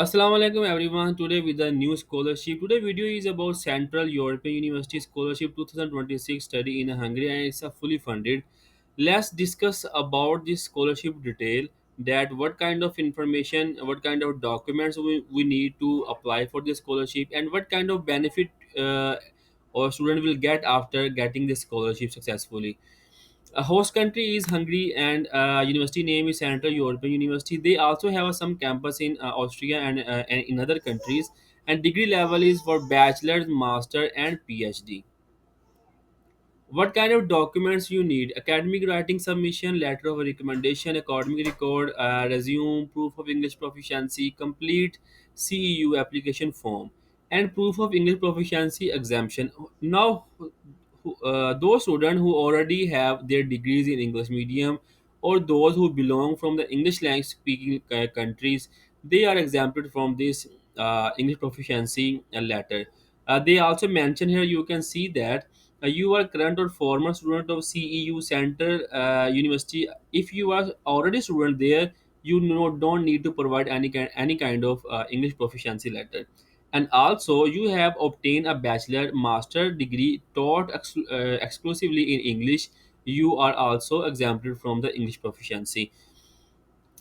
Assalamu alaikum everyone. Today with the new scholarship. Today video is about Central European University Scholarship 2026 study in Hungary and it's a fully funded. Let's discuss about this scholarship detail that what kind of information, what kind of documents we need to apply for this scholarship and what kind of benefit our student will get after getting this scholarship successfully. A host country is Hungary, and university name is Central European University. They also have some campus in Austria and in other countries. And degree level is for bachelor's, master, and PhD. What kind of documents you need? Academic writing submission, letter of recommendation, academic record, resume, proof of English proficiency, complete CEU application form, and proof of English proficiency exemption. Now, those students who already have their degrees in English medium or those who belong from the English language speaking countries, they are exempted from this English proficiency letter. They also mention here, you can see that you are current or former student of CEU Center University. If you are already student there, you don't need to provide any kind of English proficiency letter. And also, you have obtained a bachelor, master degree taught exclusively in English. You are also exempted from the English proficiency.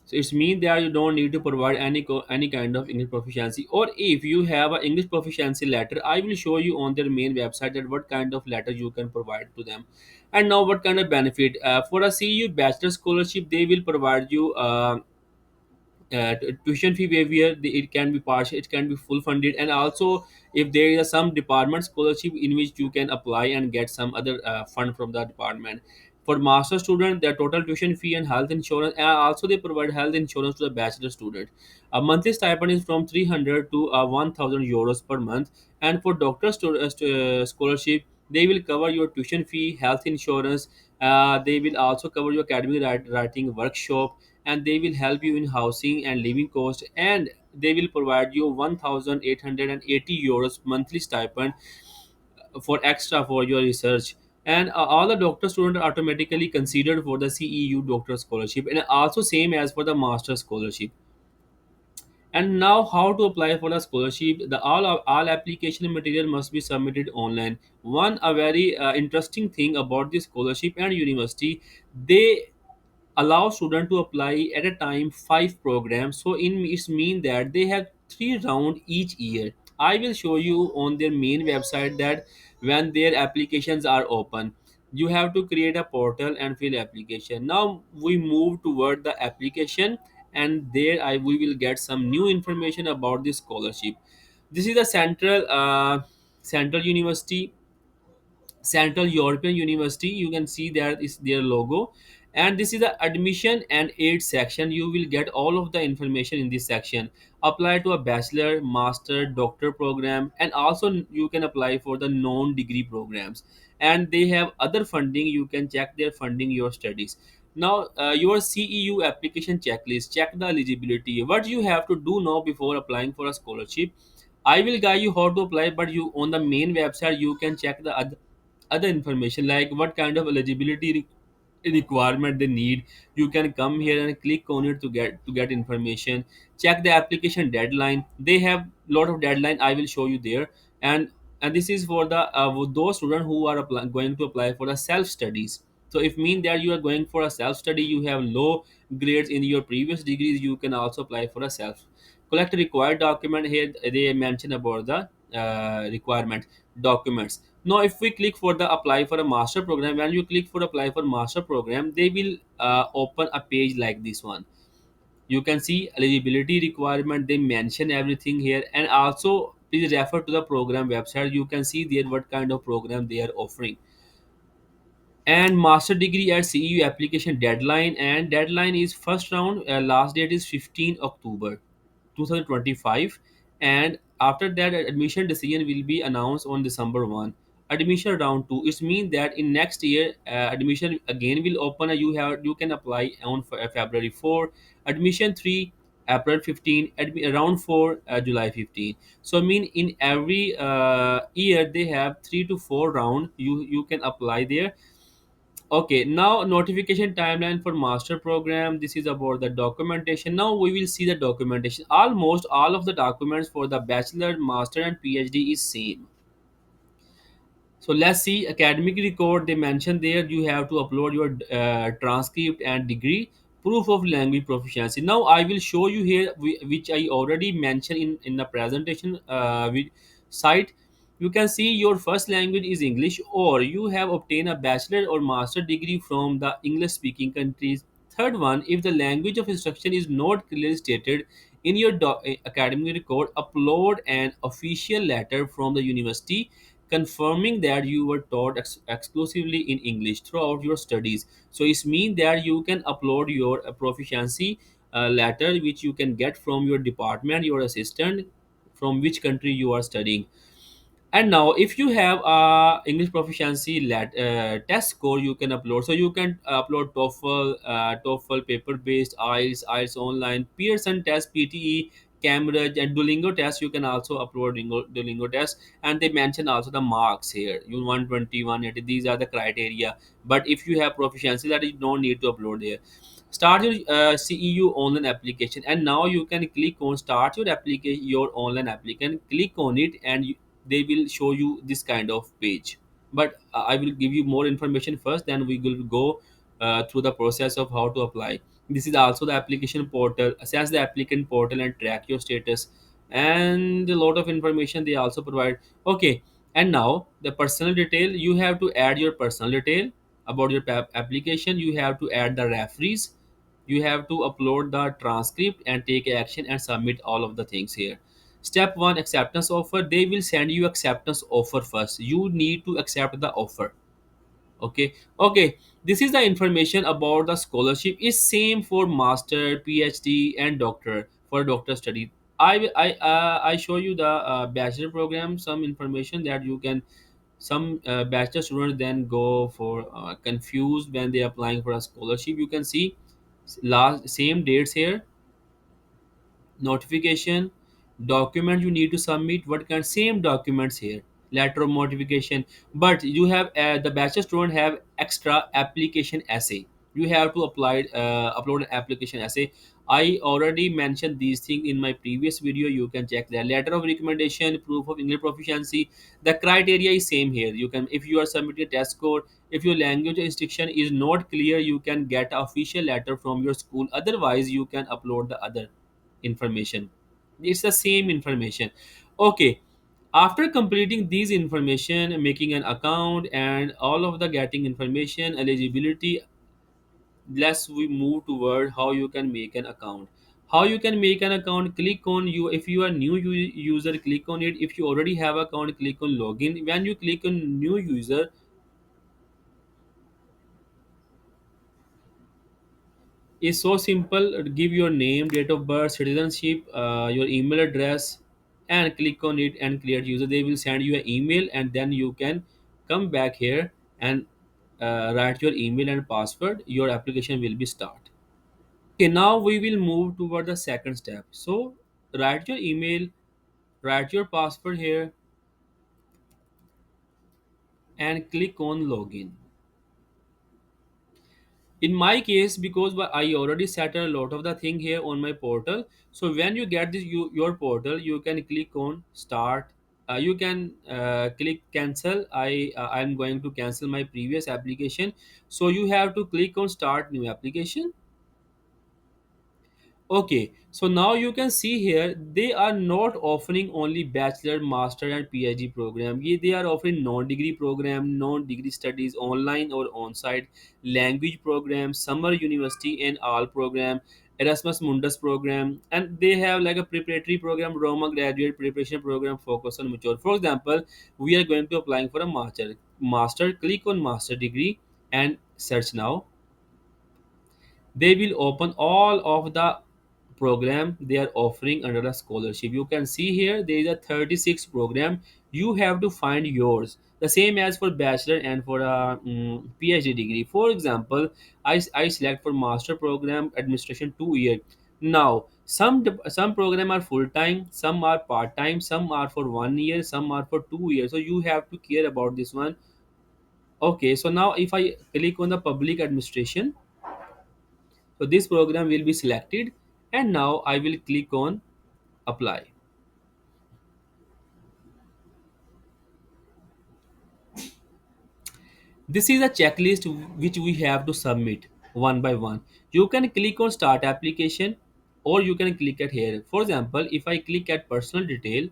So it's mean that you don't need to provide any kind of English proficiency. Or if you have an English proficiency letter, I will show you on their main website that what kind of letter you can provide to them. And now, what kind of benefit for a CU bachelor scholarship? They will provide you. Tuition fee waiver. It can be partial, it can be full funded, and also if there is some department scholarship in which you can apply and get some other fund from the department. For master student, their total tuition fee and health insurance, and also they provide health insurance to the bachelor student. A monthly stipend is from 300 to 1000 euros per month. And for doctor scholarship, they will cover your tuition fee, health insurance. They will also cover your academic writing workshop, and they will help you in housing and living cost, and they will provide you 1880 euros monthly stipend for extra for your research. And all the doctor students are automatically considered for the CEU doctor scholarship, and also same as for the master scholarship. And now, how to apply for the scholarship? The all application material must be submitted online. One a very interesting thing about this scholarship and university, they allow student to apply at a time 5 programs. So in it's mean that they have 3 round each year. I will show you on their main website that when their applications are open, you have to create a portal and fill application. Now we move toward the application, and there we will get some new information about this scholarship. This is the central university, Central European University. You can see there is their logo, and this is the admission and aid section. You will get all of the information in this section. Apply to a bachelor, master, doctor program, and also you can apply for the non-degree programs. And they have other funding. You can check their funding your studies. Now, your CEU application checklist. Check the eligibility. What you have to do now before applying for a scholarship. I will guide you how to apply, but you on the main website you can check the other information like what kind of eligibility requirement they need. You can come here and click on it to get information. Check the application deadline. They have lot of deadline, I will show you there. And this is for the those students who are going to apply for the self studies. So if mean that you are going for a self study, you have low grades in your previous degrees, you can also apply for a self. Collect required document. Here they mention about the requirement documents. Now if we click for the apply for a master program, when you click for apply for master program, they will open a page like this one. You can see eligibility requirement, they mention everything here. And also please refer to the program website. You can see there what kind of program they are offering. And master degree at CEU application deadline, and deadline is first round, last date is 15 October 2025. And after that, admission decision will be announced on December 1. Admission round 2, it means that in next year, admission again will open. You can apply on February 4. Admission 3, April 15. Round 4, July 15. So I mean in every year they have 3 to 4 round. You can apply there. Okay, now notification timeline for master program. This is about the documentation. Now we will see the documentation. Almost all of the documents for the bachelor, master, and PhD is same. So let's see academic record. They mentioned there you have to upload your transcript and degree, proof of language proficiency. Now I will show you here, which I already mentioned in the presentation site. You can see your first language is English, or you have obtained a bachelor or master degree from the English speaking countries. Third one, if the language of instruction is not clearly stated in your academic record, upload an official letter from the university confirming that you were taught exclusively in English throughout your studies. So it means that you can upload your proficiency letter, which you can get from your department, your assistant, from which country you are studying. And now if you have a English proficiency test score, you can upload. So you can upload TOEFL paper based, IELTS online, Pearson test, PTE, Cambridge, and Duolingo test. You can also upload Duolingo test. And they mention also the marks here, you 120, 180, these are the criteria. But if you have proficiency, that you don't need to upload there. Start your CEU online application, and now you can click on start your application, your online application, click on it, and they will show you this kind of page. But I will give you more information first, then we will go through the process of how to apply. This is also the application portal. Access the applicant portal and track your status, and a lot of information they also provide. Okay, and now the personal detail, you have to add your personal detail about your application. You have to add the referees, you have to upload the transcript and take action and submit all of the things here. Step 1, acceptance offer. They will send you acceptance offer first, you need to accept the offer. Okay, okay, this is the information about the scholarship. Is same for master, PhD, and doctor. For doctor study, I show you the bachelor program, some information that you can. Some bachelor students then go for confused when they are applying for a scholarship. You can see last same dates here, notification, document you need to submit, what kind, same documents here, letter of notification. But you have the bachelor student have extra application essay. You have to apply upload an application essay. I already mentioned these things in my previous video, you can check that. Letter of recommendation, proof of English proficiency, the criteria is same here. You can, if you are submitting a test score, if your language instruction is not clear, you can get an official letter from your school, otherwise you can upload the other information. It's the same information. Okay, after completing these information, making an account and all of the getting information, eligibility, let's we move toward how you can make an account. How you can make an account, click on you. If you are new user, click on it. If you already have account, click on login. When you click on new user, is so simple. Give your name, date of birth, citizenship, your email address, and click on it and create user. They will send you an email, and then you can come back here and write your email and password. Your application will be start. Okay, now we will move toward the second step. So write your email, write your password here, and click on login. In my case, because I already set a lot of the thing here on my portal, so when you get this your portal, you can click on start. You can click cancel. I'm going to cancel my previous application, so you have to click on start new application. Okay, so now you can see here they are not offering only bachelor, master, and PhD program. They are offering non-degree program, non-degree studies, online or on-site, language program, summer university and all program, Erasmus Mundus program, and they have like a preparatory program, Roma graduate preparation program, focus on mature. For example, we are going to applying for a master. Master, click on master degree and search now. They will open all of the program they are offering under the scholarship. You can see here there is a 36 program. You have to find yours, the same as for bachelor and for a PhD degree. For example, I select for master program administration 2 year. Now some program are full time, some are part time, some are for 1 year, some are for 2 years. So you have to care about this one. Okay, so now if I click on the public administration, so this program will be selected, and now I will click on apply. This is a checklist which we have to submit one by one. You can click on start application, or you can click at here. For example, if I click at personal detail,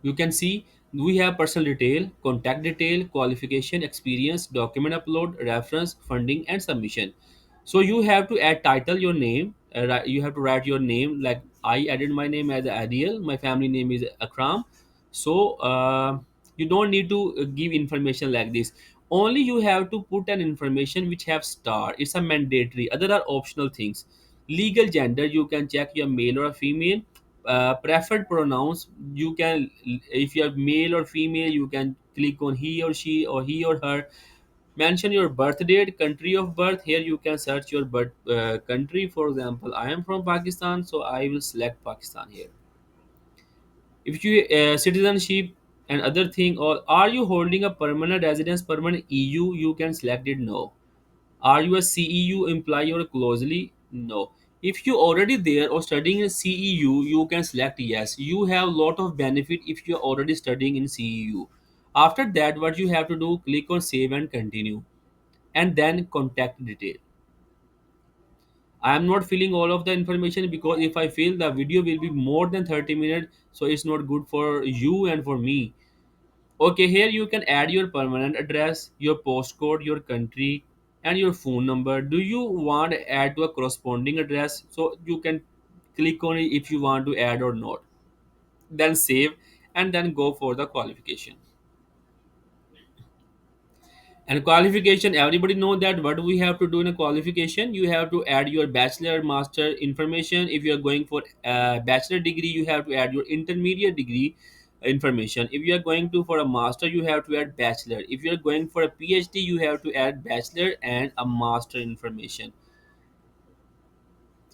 you can see we have personal detail, contact detail, qualification, experience, document upload, reference, funding, and submission. So you have to add title, your name. You have to write your name. Like I added my name as Adiel. My family name is Akram. So you don't need to give information like this. Only you have to put an information which have star. It's a mandatory. Other are optional things. Legal gender, you can check your male or a female. Preferred pronouns, you can, if you are male or female, you can click on he or she or he or her. Mention your birth date, country of birth. Here you can search your birth country. For example, I am from Pakistan, so I will select Pakistan here. If you citizenship and other thing, or are you holding a permanent residence, permanent EU, you can select it no. Are you a CEU employee or closely? No. If you already there or studying in CEU, you can select yes. You have lot of benefit if you are already studying in CEU. After that, what you have to do, click on save and continue, and then contact detail. I am not filling all of the information because if I fill, the video will be more than 30 minutes, so it's not good for you and for me. Okay, here you can add your permanent address, your postcode, your country, and your phone number. Do you want to add to a corresponding address? So you can click on it if you want to add or not. Then save, and then go for the qualification. And qualification, everybody know that what we have to do in a qualification. You have to add your bachelor, master information. If you are going for a bachelor degree, you have to add your intermediate degree information. If you are going to for a master, you have to add bachelor. If you are going for a PhD, you have to add bachelor and a master information.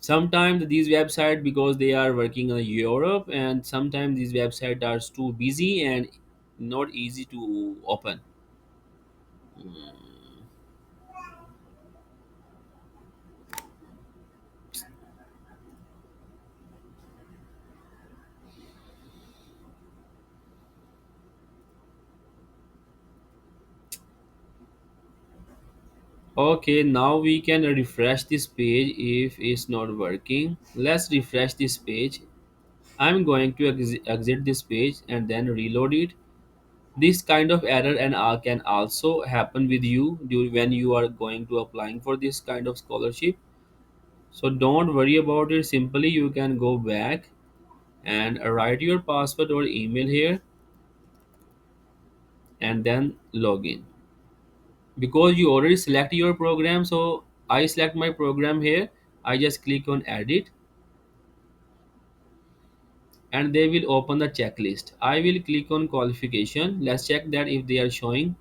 Sometimes these websites, because they are working in Europe, and sometimes these websites are too busy and not easy to open. Okay, now we can refresh this page if it's not working. Let's refresh this page. I'm going to exit this page and then reload it. This kind of error and can also happen with you when you are going to applying for this kind of scholarship. So don't worry about it. Simply you can go back and write your password or email here and then log in. Because you already select your program, so I select my program here. I just click on edit, and they will open the checklist. I will click on qualification. Let's check that if they are showing.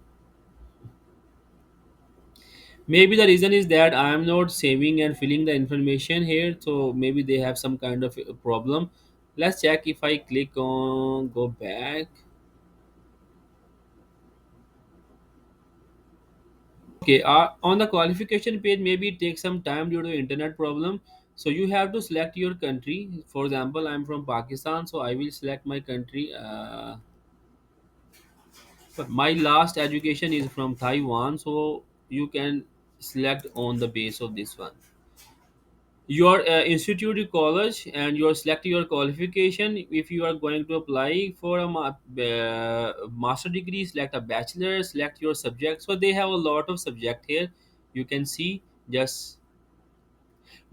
Maybe the reason is that I am not saving and filling the information here, so maybe they have some kind of a problem. Let's check. If I click on go back. Okay, on the qualification page, maybe it takes some time due to internet problem. So you have to select your country. For example, I'm from Pakistan, so I will select my country. But my last education is from Taiwan, so you can select on the base of this one. Your institute college, and you select your qualification. If you are going to apply for a master degree, select a bachelor, select your subject. So they have a lot of subject here. You can see, just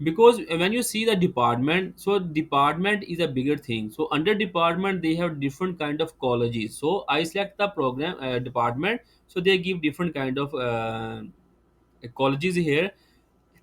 because when you see the department, so department is a bigger thing. So under department they have different kind of colleges. So I select the program department, so they give different kind of colleges here.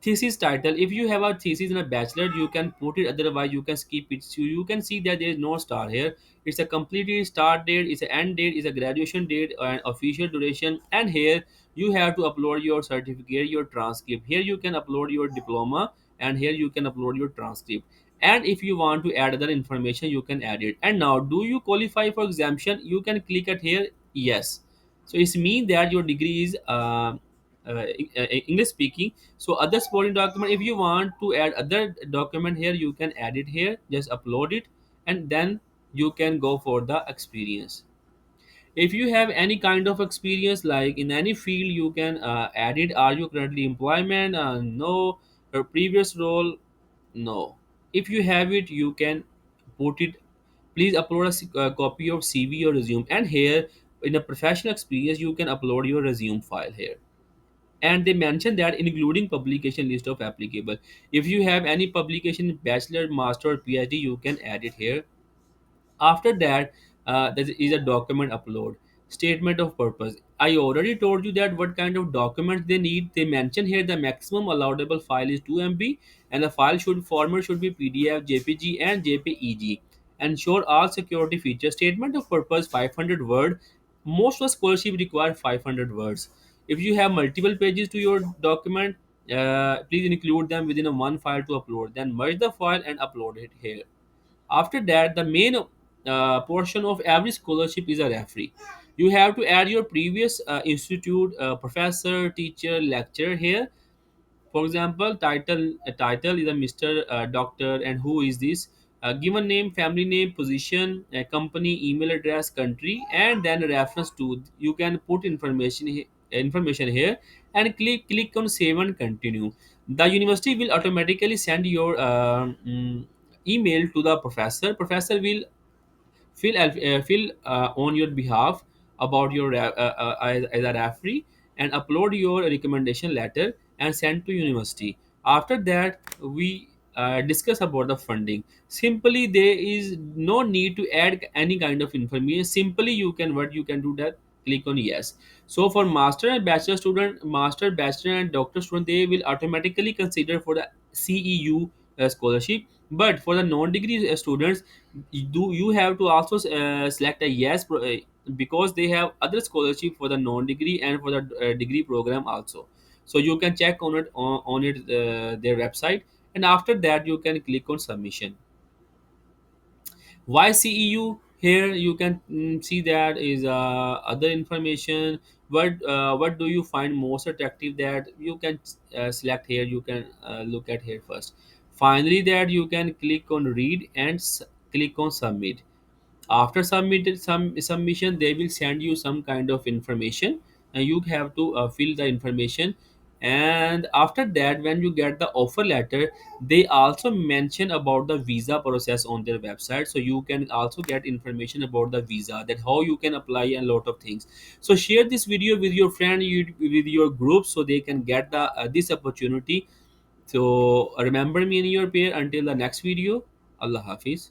Thesis title, if you have a thesis in a bachelor, you can put it, otherwise you can skip it. So you can see that there is no star here. It's a completed start date, it's an end date, it's a graduation date and official duration. And here you have to upload your certificate, your transcript. Here you can upload your diploma and here you can upload your transcript. And if you want to add other information, you can add it. And now, do you qualify for exemption? You can click at here yes. So it's mean that your degree is English speaking. So other supporting document, if you want to add other document here, you can add it here, just upload it, and then you can go for the experience. If you have any kind of experience like in any field, you can add it. Are you currently employment? No. Your previous role? No. If you have it, you can put it. Please upload a copy of CV or resume, and here in a professional experience you can upload your resume file here. And they mention that including publication list of applicable. If you have any publication, bachelor, master, or PhD, you can add it here. After that, there is a document upload. Statement of purpose, I already told you that what kind of documents they need. They mention here the maximum allowable file is 2 MB, and the file should format should be PDF, JPG, and JPEG. Ensure all security features. Statement of purpose 500 word. Most of scholarship require 500 words. If you have multiple pages to your document, please include them within a one file to upload, then merge the file and upload it here. After that, the main portion of every scholarship is a referee. You have to add your previous institute, professor, teacher, lecturer here. For example, title is a Mr. Doctor, and who is this? Given name, family name, position, company, email address, country, and then reference to. You can put information here, and click on save and continue. The university will automatically send your email to the professor. Professor will fill on your behalf about your as a referee, and upload your recommendation letter and send to university. After that, we discuss about the funding. Simply, there is no need to add any kind of information. Simply, you can what you can do that, click on yes. So for master and bachelor student, master, bachelor, and doctor student, they will automatically consider for the CEU scholarship. But for the non-degree students, you have to also select a yes because they have other scholarship for the non-degree and for the degree program also. So you can check on their website, and after that you can click on submission. Why CEU? Here you can see that is other information. What do you find most attractive, that you can select here. You can look at here first. Finally, that you can click on read and click on submit. After submitted some submission, they will send you some kind of information, and you have to fill the information. And after that, when you get the offer letter, they also mention about the visa process on their website. So you can also get information about the visa, that how you can apply, a lot of things. So share this video with your friend, with your group, so they can get the this opportunity. So remember me in your pair. Until the next video, Allah Hafiz.